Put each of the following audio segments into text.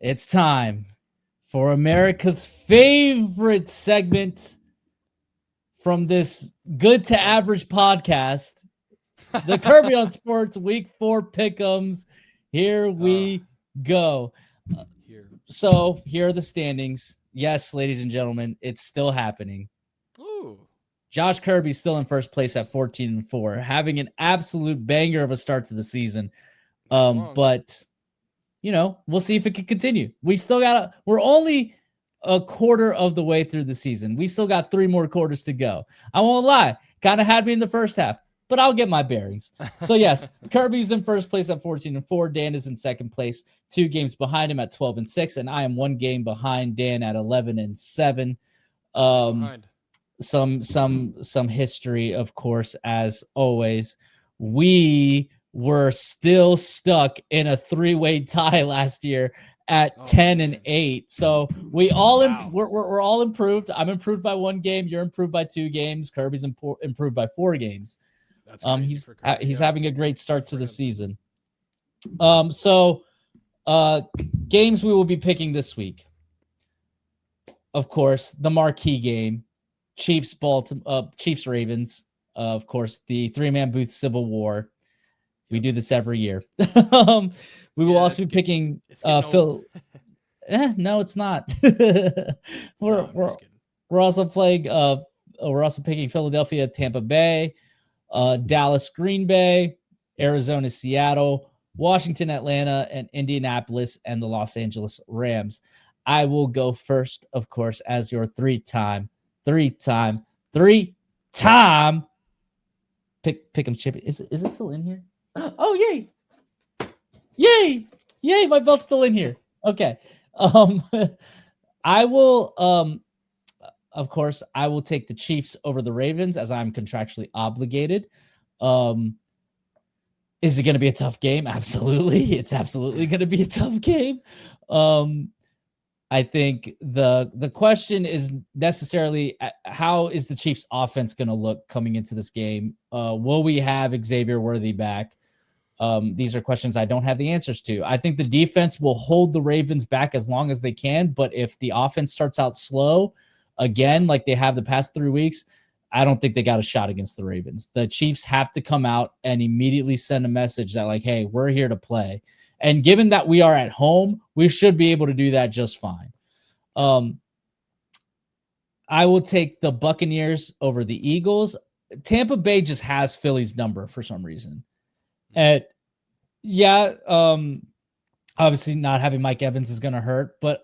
It's time for America's favorite segment from this good to average podcast, the Kirby on Sports Week 4 Pick'ems. Here we go. So here are the standings. Yes, ladies and gentlemen, it's still happening. Ooh. Josh Kirby's still in first place at 14-4, having an absolute banger of a start to the season. But we'll see if it can continue. We're only a quarter of the way through the season. We still got 3 more quarters to go. I won't lie, kind of had me in the first half, but I'll get my bearings. So yes, Kirby's in first place at 14-4. Dan is in second place, 2 games behind him at 12-6, and I am 1 game behind Dan at 11-7. Some history, of course, as always. We were still stuck in a 3-way tie last year at 10-8. So we're all improved. I'm improved by 1 game. You're improved by 2 games. Kirby's improved by 4 games. He's having a great start to the season. Games we will be picking this week. Of course, the marquee game, Chiefs Ravens. Of course, the 3-man booth civil war. We do this every year. We will also be picking Phil. No, it's not. We're also playing. We're also picking Philadelphia, Tampa Bay, Dallas, Green Bay, Arizona, Seattle, Washington, Atlanta, and Indianapolis, and the Los Angeles Rams. I will go first, of course, as your three-time pick 'em chip. Is it still in here? Oh, yay! My belt's still in here. Okay. I will of course I will take the Chiefs over the Ravens as I'm contractually obligated. Is it going to be a tough game? Absolutely. It's absolutely going to be a tough game. I think the question is necessarily how is the Chiefs offense going to look coming into this game? Will we have Xavier Worthy back? These are questions I don't have the answers to. I think the defense will hold the Ravens back as long as they can, but if the offense starts out slow again, like they have the past 3 weeks, I don't think they got a shot against the Ravens. The Chiefs have to come out and immediately send a message that like, hey, we're here to play. And given that we are at home, we should be able to do that just fine. I will take the Buccaneers over the Eagles. Tampa Bay just has Philly's number for some reason. And obviously not having Mike Evans is going to hurt, but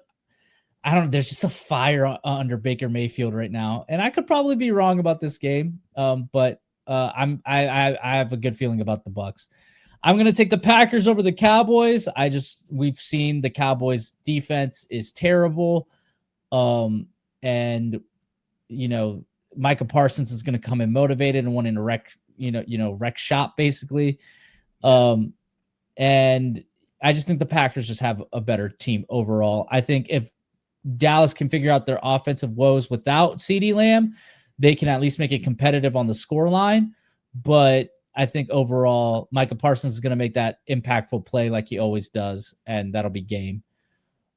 I don't know. There's just a fire under Baker Mayfield right now. And I could probably be wrong about this game. But I have a good feeling about the Bucs. I'm going to take the Packers over the Cowboys. We've seen the Cowboys defense is terrible. And Micah Parsons is going to come in motivated and wanting to wreck shop basically. And I just think the Packers just have a better team overall. I think if Dallas can figure out their offensive woes without CeeDee Lamb, they can at least make it competitive on the score line. But I think overall, Micah Parsons is going to make that impactful play like he always does, and that'll be game.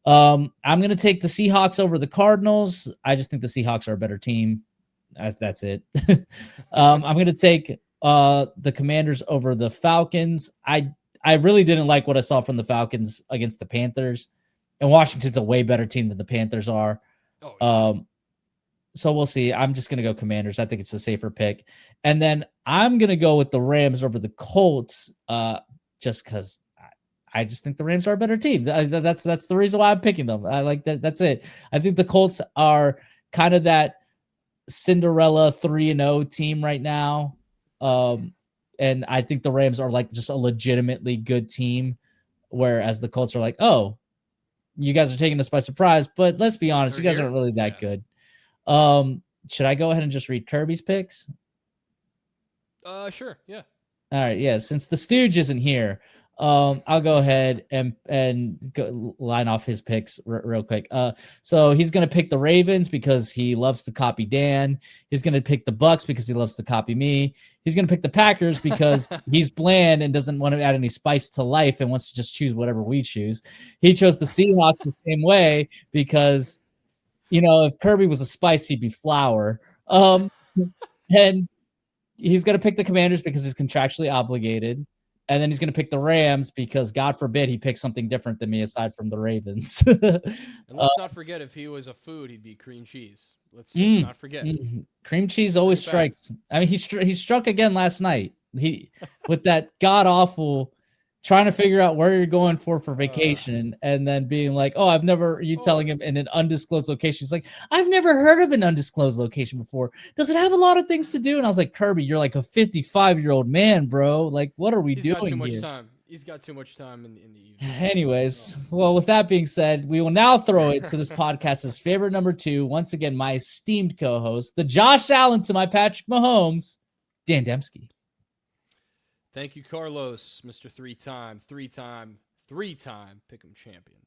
I'm going to take the Seahawks over the Cardinals. I just think the Seahawks are a better team. That's it. I'm going to take the Commanders over the Falcons. I really didn't like what I saw from the Falcons against the Panthers, and Washington's a way better team than the Panthers are. So we'll see. I'm just going to go Commanders. I think it's a safer pick. And then I'm going to go with the Rams over the Colts just because I just think the Rams are a better team. That's the reason why I'm picking them. I like that. That's it. I think the Colts are kind of that Cinderella 3-0 team right now. And I think the Rams are like just a legitimately good team, whereas the Colts are like, oh, you guys are taking us by surprise. But let's be honest, you guys aren't really that good. Should I go ahead and just read Kirby's picks? Sure. Yeah. All right. Yeah. Since the Stooge isn't here, I'll go ahead and line off his picks real quick. So he's gonna pick the Ravens because he loves to copy Dan. He's gonna pick the Bucks because he loves to copy me. He's gonna pick the Packers because he's bland and doesn't want to add any spice to life and wants to just choose whatever we choose. He chose the Seahawks the same way because if Kirby was a spice, he'd be flour. And he's going to pick the Commanders because he's contractually obligated. And then he's going to pick the Rams because God forbid he picks something different than me aside from the Ravens. And let's not forget, if he was a food, he'd be cream cheese. Let's not forget. Cream cheese always strikes. I mean, he struck again last night. He with that god awful trying to figure out where you're going for vacation, and then being like, "Oh, I've never." You telling him in an undisclosed location. He's like, "I've never heard of an undisclosed location before. Does it have a lot of things to do?" And I was like, "Kirby, you're like a 55-year-old man, bro. Like, what are we doing here?" He's got too much time. He's got too much time in the evening. Anyways, well, with that being said, we will now throw it to this podcast's favorite number 2. Once again, my esteemed co-host, the Josh Allen to my Patrick Mahomes, Dan Dembski. Thank you, Carlos, Mr. Three-time Pick'em champion.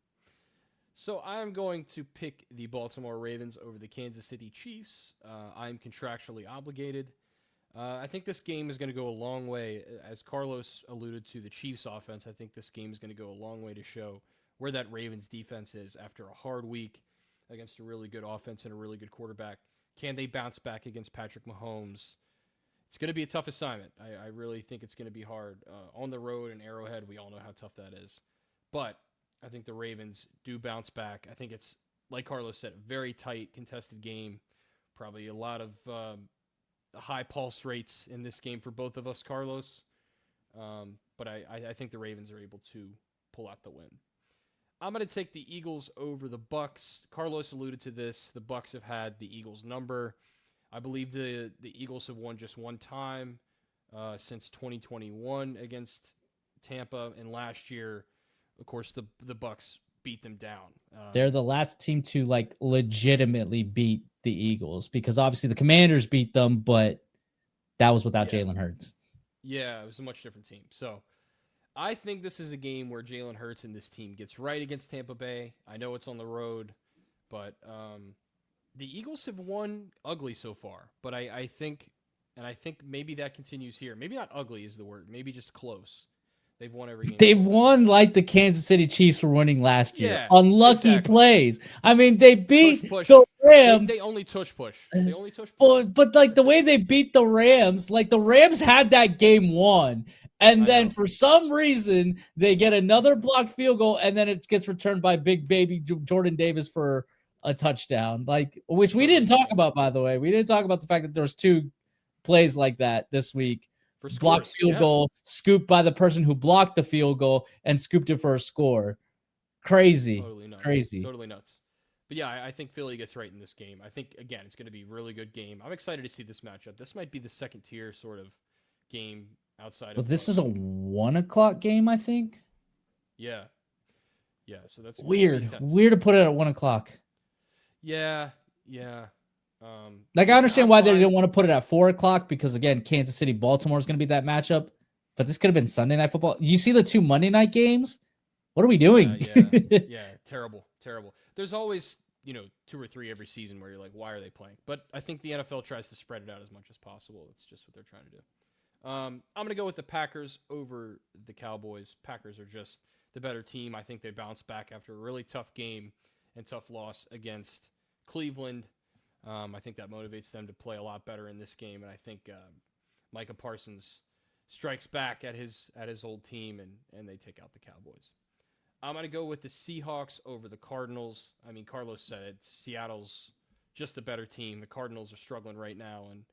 So I'm going to pick the Baltimore Ravens over the Kansas City Chiefs. I'm contractually obligated. I think this game is going to go a long way. As Carlos alluded to the Chiefs offense, I think this game is going to go a long way to show where that Ravens defense is after a hard week against a really good offense and a really good quarterback. Can they bounce back against Patrick Mahomes? It's going to be a tough assignment. I really think it's going to be hard. On the road in Arrowhead, we all know how tough that is. But I think the Ravens do bounce back. I think it's, like Carlos said, a very tight, contested game. Probably a lot of high pulse rates in this game for both of us, Carlos. But I think the Ravens are able to pull out the win. I'm going to take the Eagles over the Bucks. Carlos alluded to this. The Bucks have had the Eagles' number. I believe the Eagles have won just one time since 2021 against Tampa, and last year, of course, the Bucks beat them down. They're the last team to legitimately beat the Eagles, because obviously the Commanders beat them, but that was without Jalen Hurts. Yeah, it was a much different team. So I think this is a game where Jalen Hurts and this team gets right against Tampa Bay. I know it's on the road, but the Eagles have won ugly so far. But I think maybe that continues here. Maybe not ugly is the word. Maybe just close. They've won every game. They've won like the Kansas City Chiefs were winning last year. Yeah, unlucky plays. I mean, they beat the Rams. They only push. But like the way they beat the Rams, like the Rams had that game won. And then for some reason, they get another blocked field goal, and then it gets returned by big baby Jordan Davis for a touchdown. Which we didn't talk about, by the way. We didn't talk about the fact that there was 2 plays like that this week. Blocked field goal, scooped by the person who blocked the field goal and scooped it for a score. Crazy. Totally nuts. Crazy. Totally nuts. But yeah, I think Philly gets right in this game. I think, again, it's going to be a really good game. I'm excited to see this matchup. This might be the second tier sort of game outside of... this is a 1:00 game, I think? Yeah. Yeah, so that's... Weird to put it at 1:00. Yeah. I understand why they didn't want to put it at 4:00 because, again, Kansas City Baltimore is going to be that matchup. But this could have been Sunday Night Football. You see the 2 Monday night games? What are we doing? Yeah, terrible. There's always 2 or 3 every season where you're like, why are they playing? But I think the NFL tries to spread it out as much as possible. It's just what they're trying to do. I'm going to go with the Packers over the Cowboys. Packers are just the better team. I think they bounced back after a really tough game and tough loss against Cleveland. I think that motivates them to play a lot better in this game, and I think Micah Parsons strikes back at his old team, and they take out the Cowboys. I'm going to go with the Seahawks over the Cardinals. I mean, Carlos said it. Seattle's just a better team. The Cardinals are struggling right now, and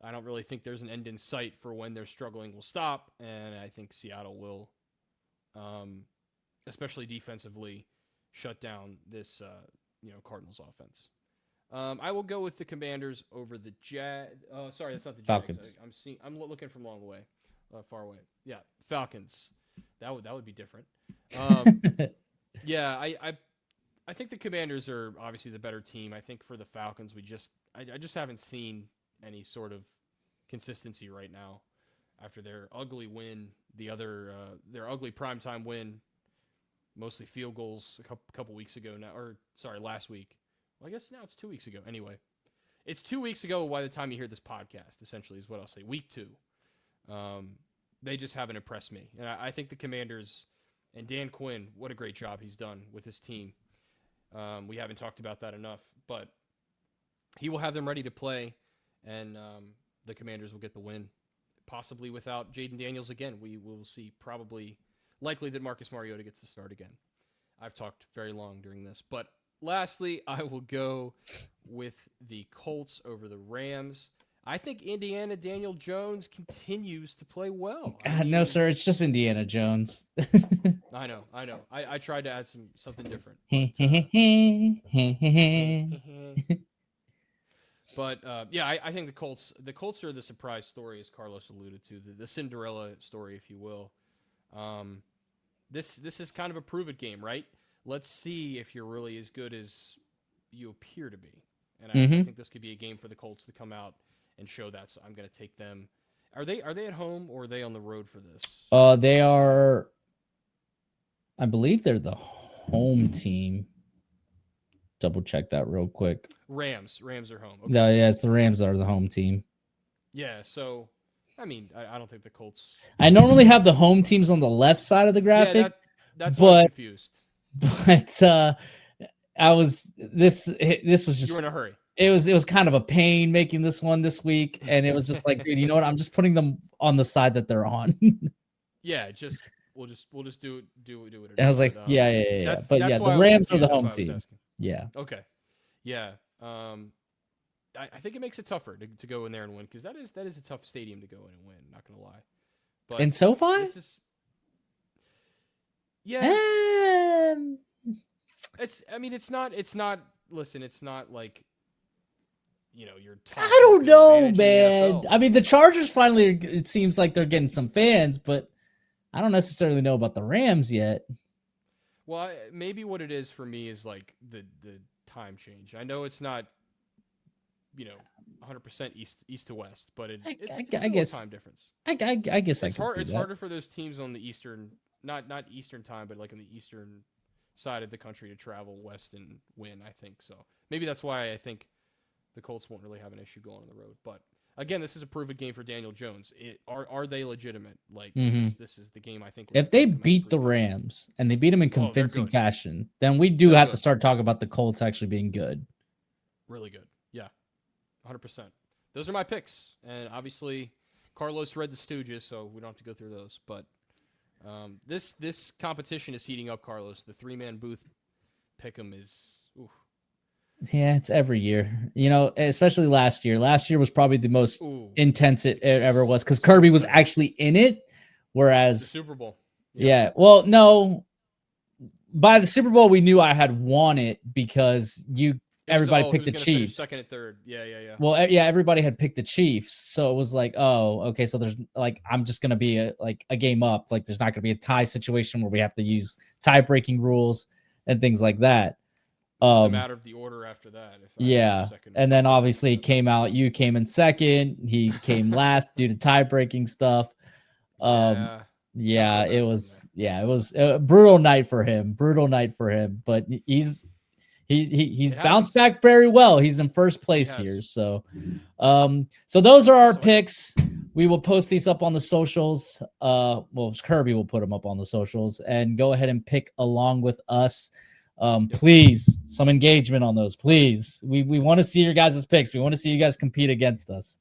I don't really think there's an end in sight for when their struggling will stop, and I think Seattle will, especially defensively, shut down this Cardinals offense. I will go with the Commanders over the sorry, that's not the Falcons. Jags. I'm looking from far away. Yeah, Falcons. That would be different. Yeah, I think the Commanders are obviously the better team. I think for the Falcons, I just haven't seen any sort of consistency right now after their ugly win the other their ugly primetime win, mostly field goals a couple weeks ago now, or sorry, last week. Well, I guess now it's 2 weeks ago. Anyway, it's 2 weeks ago by the time you hear this podcast, essentially, is what I'll say. Week 2. They just haven't impressed me. And I think the Commanders and Dan Quinn, what a great job he's done with his team. We haven't talked about that enough, but he will have them ready to play, and the Commanders will get the win, possibly without Jaden Daniels again. We will see likely that Marcus Mariota gets to start again. I've talked very long during this, but lastly, I will go with the Colts over the Rams. I think Indiana Daniel Jones continues to play well. No, sir, it's just Indiana Jones. I know. I tried to add something different. But yeah, I think the Colts are the surprise story, as Carlos alluded to, the Cinderella story, if you will. This is kind of a prove it game, right? Let's see if you're really as good as you appear to be. And I think this could be a game for the Colts to come out and show that. So I'm going to take them. Are they at home or are they on the road for this? They are. I believe they're the home team. Double check that real quick. Rams are home. Okay. No, yeah, it's the Rams that are the home team. Yeah, so I mean, I don't think the Colts. I normally have the home teams on the left side of the graphic. Yeah, that's why I'm confused. But I was this was just, you were in a hurry. It was kind of a pain making this one this week, and it was just like, dude, you know what? I'm just putting them on the side that they're on. Yeah, we'll just do it. And I was like, yeah. But yeah, the Rams are the home team. Yeah. Okay. Yeah. I think it makes it tougher to go in there and win, because that is a tough stadium to go in and win. Not gonna lie. But in SoFi? Yeah. It's not. Listen, it's not like, your top. I don't know, man. I mean, the Chargers finally, it seems like they're getting some fans, but I don't necessarily know about the Rams yet. Well, maybe what it is for me is like the time change. I know it's not, 100% east to west, but it's I guess a time difference. I guess it's hard. It's harder for those teams on the eastern, not Eastern time, but like on the eastern side of the country to travel west and win. I think so. Maybe that's why I think the Colts won't really have an issue going on the road. But again, this is a prove-it game for Daniel Jones. Are they legitimate? Like this is the game I think. If they beat the Rams and they beat them in convincing fashion, then we do have to start talking about the Colts actually being good. Really good. Yeah. 100%. Those are my picks. And obviously Carlos read the Stooges, so we don't have to go through those, but this competition is heating up, Carlos. The 3-man booth pick'em is oof. Yeah, it's every year, especially last year. Last year was probably the most intense it ever was, because Kirby was actually in it. Whereas the Super Bowl. Yeah. Well, no, by the Super Bowl, we knew I had won it because everybody picked the Chiefs. Second and third. Yeah. Well, yeah, everybody had picked the Chiefs. So it was like, oh, okay. So there's I'm just going to be a game up. Like there's not going to be a tie situation where we have to use tie-breaking rules and things like that. It's a matter of the order after that. Yeah. And then obviously it came out. You came in second. He came last due to tie-breaking stuff. Yeah, it was a brutal night for him. But he's bounced back very well. He's in first place here. So those are our picks. We will post these up on the socials. Kirby will put them up on the socials, and go ahead and pick along with us. Please, some engagement on those, please. We want to see your guys' picks. We want to see you guys compete against us.